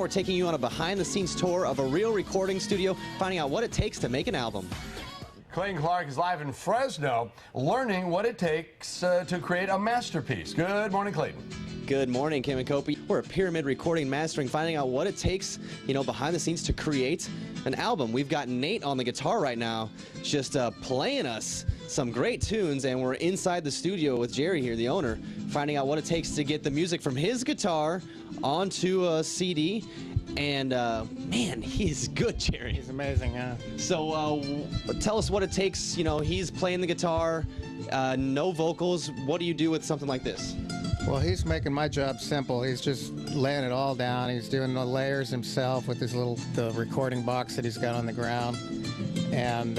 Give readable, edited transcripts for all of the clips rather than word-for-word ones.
we're taking you on a behind-the-scenes tour of a real recording studio, finding out what it takes to make an album. Clayton Clark is live in Fresno, learning what it takes to create a masterpiece. Good morning, Clayton. Good morning, Kim and Kopi. We're at Pyramid Recording Mastering, finding out what it takes, behind the scenes to create an album. We've got Nate on the guitar right now, just playing us some great tunes, and we're inside the studio with Jerry here, the owner, finding out what it takes to get the music from his guitar onto a CD. And man, he is good, Jerry. He's amazing, huh? So tell us what it takes. He's playing the guitar, no vocals. What do you do with something like this? Well, he's making my job simple. He's just laying it all down. He's doing the layers himself with the recording box that he's got on the ground. And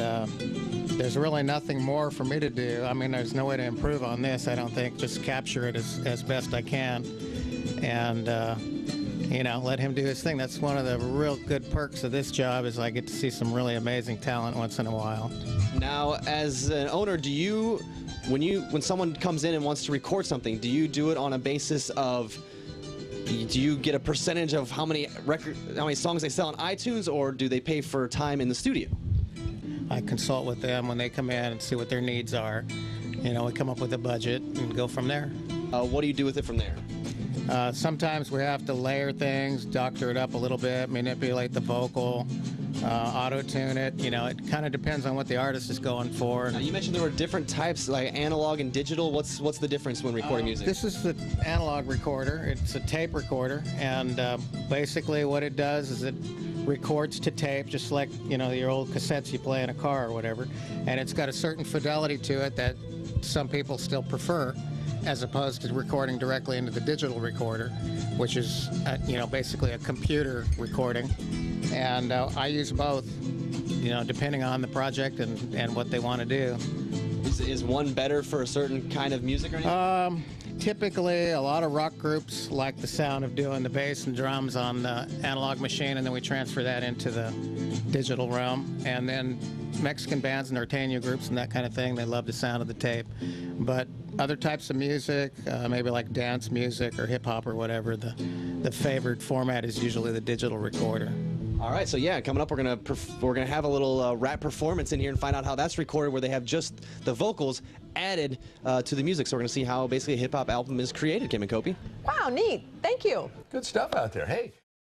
there's really nothing more for me to do. I mean, there's no way to improve on this, I don't think. Just capture it as best I can. And let him do his thing. That's one of the real good perks of this job, is I get to see some really amazing talent once in a while. Now, as an owner, when someone comes in and wants to record something, do you do it on a basis of, do you get a percentage of how many songs they sell on iTunes, or do they pay for time in the studio? I consult with them when they come in and see what their needs are. We come up with a budget and go from there. What do you do with it from there? Sometimes we have to layer things, doctor it up a little bit, manipulate the vocal, auto-tune it. It kind of depends on what the artist is going for. Now, you mentioned there were different types, like analog and digital. What's the difference when recording music? This is the analog recorder. It's a tape recorder, and basically what it does is it records to tape, just like your old cassettes you play in a car or whatever. And it's got a certain fidelity to it that some people still prefer, as opposed to recording directly into the digital recorder, which is basically a computer recording. And I use both, depending on the project and what they want to do. Is one better for a certain kind of music or anything? Typically, a lot of rock groups like the sound of doing the bass and drums on the analog machine, and then we transfer that into the digital realm. And then Mexican bands, Norteño groups and that kind of thing, they love the sound of the tape. But other types of music, maybe like dance music or hip-hop or whatever, the favored format is usually the digital recorder. All right, so yeah, coming up, we're gonna have a little rap performance in here and find out how that's recorded, where they have just the vocals added to the music. So we're gonna see how basically a hip-hop album is created, Kim and Kopi. Wow, neat. Thank you. Good stuff out there. Hey.